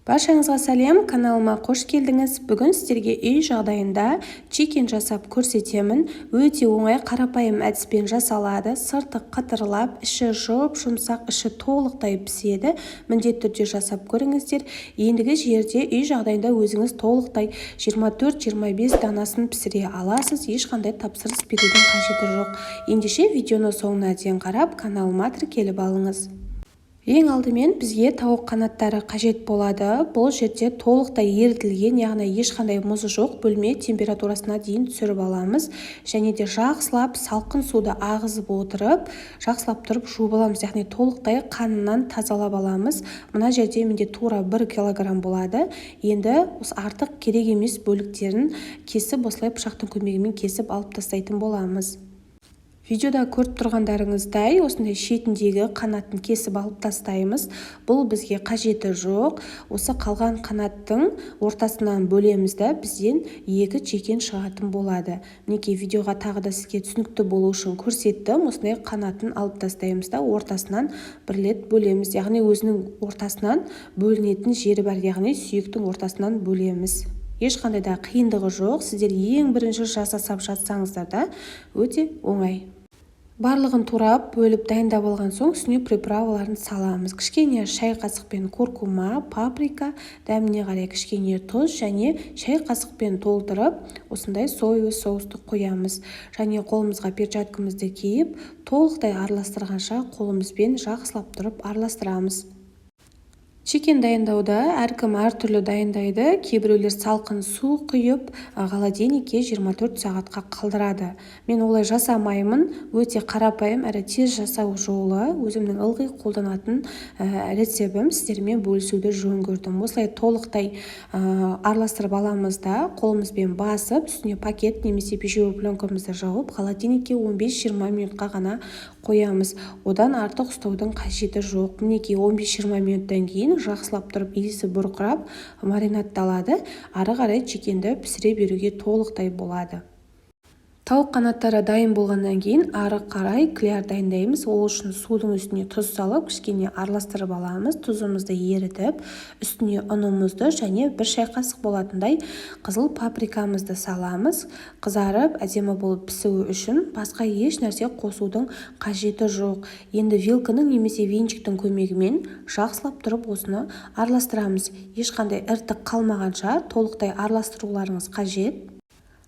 Баршаңызға сәлем, каналыма қош келдіңіз. Бүгін сіздерге үй жағдайында чикен жасап көрсетемін. Өте оңай, қарапайым әдіспен жасалады. Сырты қытырлап, іші жұмсақ, іші толықтай піседі. Міндетті түрде жасап көріңіздер. Ендігі жерде үй жағдайында өзіңіз толықтай 24-25 данасын пісіре аласыз. Ешқандай тапсырыс берудің қажеті жоқ. Ендеше видеоны соңына дейін қарап, каналыма тіркеліп алыңыз. Ең алдымен бізге тауық қанаттары қажет болады. Бұл жерде толықтай ерітілген, яғни ешқандай мұзы жоқ бөлме температурасына дейін түсіріп аламыз. Және де жақсылап салқын суды ағызып отырып, жақсылап тұрып жуып аламыз, яғни толықтай қанынан тазалап аламыз. Мына жерде менде тура 1 килограмм болады. Енді осы артық керек емес бөліктерін кесіп, осылай пышақтың көмегімен кесіп алып тастайтын боламыз. Видеода көріп тұрғандарыңыздай осындай шетіндегі қанатын кесіп алып тастаймыз. Бұл бізге қажеті жоқ. Осы қалған қанаттың ортасынан бөлемізді, бізден 2 чикен шығатын болады. Мінекей видеоға тағы да сізге түсінікті болу үшін көрсеттім. Осындай қанатын алып тастаймыз да ортасынан бірлет бөлеміз. Яғни өзінің ортасынан бөлінетін жері бар, яғни сүйектің ортасынан бөлеміз. Ешқандай да қиындығы жоқ. Сіздер ең бірінші жасасап жатсаңыздар да өте оңай. Барлығын турап бөліп дайындап алған соң үстіне приправаларын саламыз. Кішкене шай қасықпен куркума, паприка, дәміне қарай кішкене тұз және шай қасықпен толтырып, осындай соевый соусты қоямыз. Және қолымызға перчаткамызды киіп, толықтай араластырғанша қолымызбен жақсылап тұрып араластырамыз. Чикен дайындауда әркім әртүрлі дайындайды. Кейбіреулер салқын су құйып, холодильникке 24 сағатқа қалдырады. Мен олай жасамаймын. Өте қарапайым әрі тез жасау жолы. Өзімнің ылғи қолданатын рецептім, сіздермен бөлісуді жөн көрдім. Осылай толықтай араластырып аламыз да, қолымызбен басып, үстіне пакет немесе пищевой пленкамызды жауып, холодильникке 15-20 минутқа ғана қоямыз. Одан артық ұстаудың қажеті жоқ. Мінекей 15-20 минуттан кейін жақсылап тұрып иісі бұрқырап маринадталады. Ары қарай чикенді пісіре беруге толықтай болады. Тауық қанаттары дайын болғаннан кейін ары қарай кляр дайындаймыз. Ол үшін судың үстіне тұз салып, кішкене араластырып аламыз. Тұзымызды ерітіп, үстіне ұнымызды және 1 шай қасық болатындай қызыл паприкамызды саламыз. Қызарып, әдемі болып пісуі үшін басқа еш нәрсе қосудың қажеті жоқ. Енді вилканың немесе венчиктің көмегімен жақсылап тұрып осыны араластырамыз. Ешқандай іртік қалмағанша толықтай араластыруларыңыз қажет.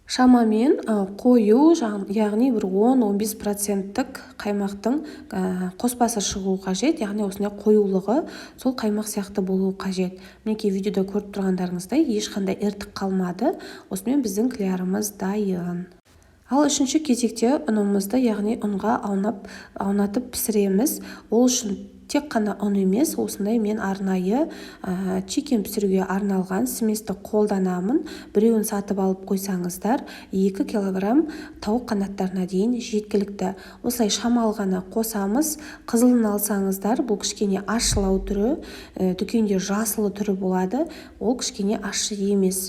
Шамамен қою, яғни бір 10-15% қаймақтың қоспасы шығу қажет, яғни осындай қоюлығы сол қаймақ сияқты болу қажет. Мінекей видеода көріп тұрғандарыңыздай ешқандай іртік қалмады. Осымен біздің клярымыз дайын. Ал үшінші кезекте ұнымызды, яғни ұнға аунатып пісіреміз. Ол үшін тек қана ұн емес, осындай мен арнайы чикен пісіруге арналған сместі қолданамын. Біреуін сатып алып қойсаңыздар, 2 килограмм тауық қанаттарына дейін жеткілікті. Осылай шамалы ғана қосамыз. Қызылын алсаңыздар, бұл кішкене ащылау түрі, дүкенде жасылы түрі болады. Ол кішкене ащы емес.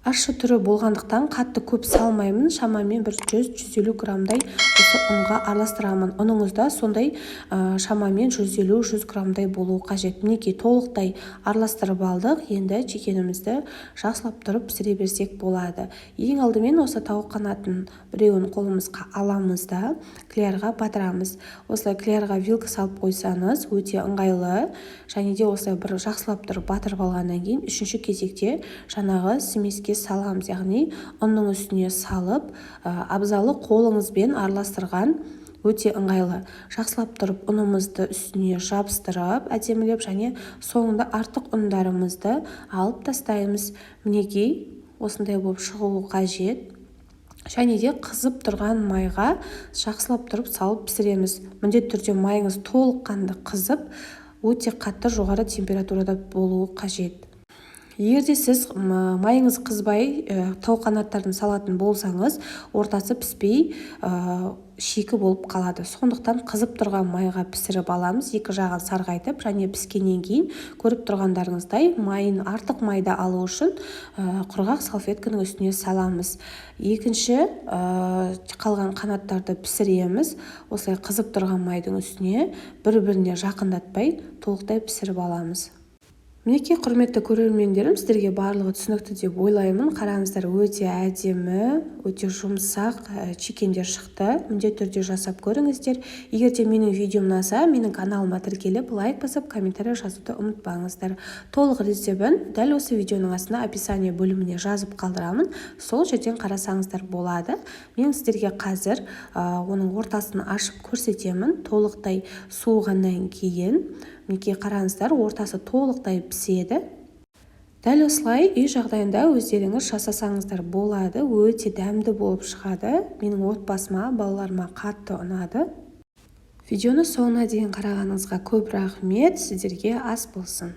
Ащы түрі болғандықтан қатты көп салмаймын. Шамамен бір 100-150 граммдай осы ұнға араластырамын. Ұныңызда сондай шамамен 150-100 граммдай болуы қажет. Мінекей толықтай араластырып алдық. Енді чикенімізді жақсылап тұрып пісіре берсек болады. Ең алдымен осы тауық қанатын біреуін қолымызға аламыз да клярға батырамыз. Осылай клярға вилка салып қойсаңыз өте ыңғайлы. Және де осылай бір жақсылап тұрып батырып алғаннан кейін үшінші кезекте жаңағы смеске саламыз, яғни ұнның үстіне салып, абзалы қолыңызбен араластырған өте ыңғайлы. Жақсылап тұрып ұнымызды үстіне жабыстырып, әдемілеп және соңында артық ұндарымызды алып тастаймыз. Мінекей осындай болып шығуы қажет. Және де қызып тұрған майға жақсылап тұрып салып пісіреміз. Міндетті түрде майыңыз толыққанды қызып, өте қатты жоғары температурада болуы қажет. Егерде сіз майыңыз қызбай тауық қанаттарын салатын болсаңыз, ортасы піспей шикі болып қалады. Сондықтан қызып тұрған майға пісіріп аламыз, екі жағын сарғайтып, және піскеннен кейін көріп тұрғандарыңыздай майын артық майда алу үшін құрғақ салфетканың үстіне саламыз. Екінші қалған қанаттарды пісіреміз. Осылай қызып тұрған майдың үстіне бір-біріне жақындатпай толықтай пісіріп аламыз. Мінекей құрметті көрермендерім, сіздерге барлығы түсінікті деп ойлаймын. Қараңыздар, өте әдемі, өте жұмсақ чикендер шықты. Міндетті түрде жасап көріңіздер. Егер де менің видеом ұнаса, менің каналыма тіркеліп, лайк басып, комментарий жазуды ұмытпаңыздар. Толық рецебін дәл осы видеоның астына описание бөліміне жазып қалдырамын. Сол жерден қарасаңыздар болады. Мен сіздерге қазір оның ортасын ашып көрсетемін. Толықтай суығаннан кейін мінекей қараңыздар, ортасы толықтай піседі. Дәл осылай үй жағдайында өздеріңіз жасасаңыздар болады. Өте дәмді болып шығады. Менің отбасыма, балаларыма қатты ұнады. Видеоны соңына дейін қарағаныңызға көп рахмет. Сіздерге ас болсын.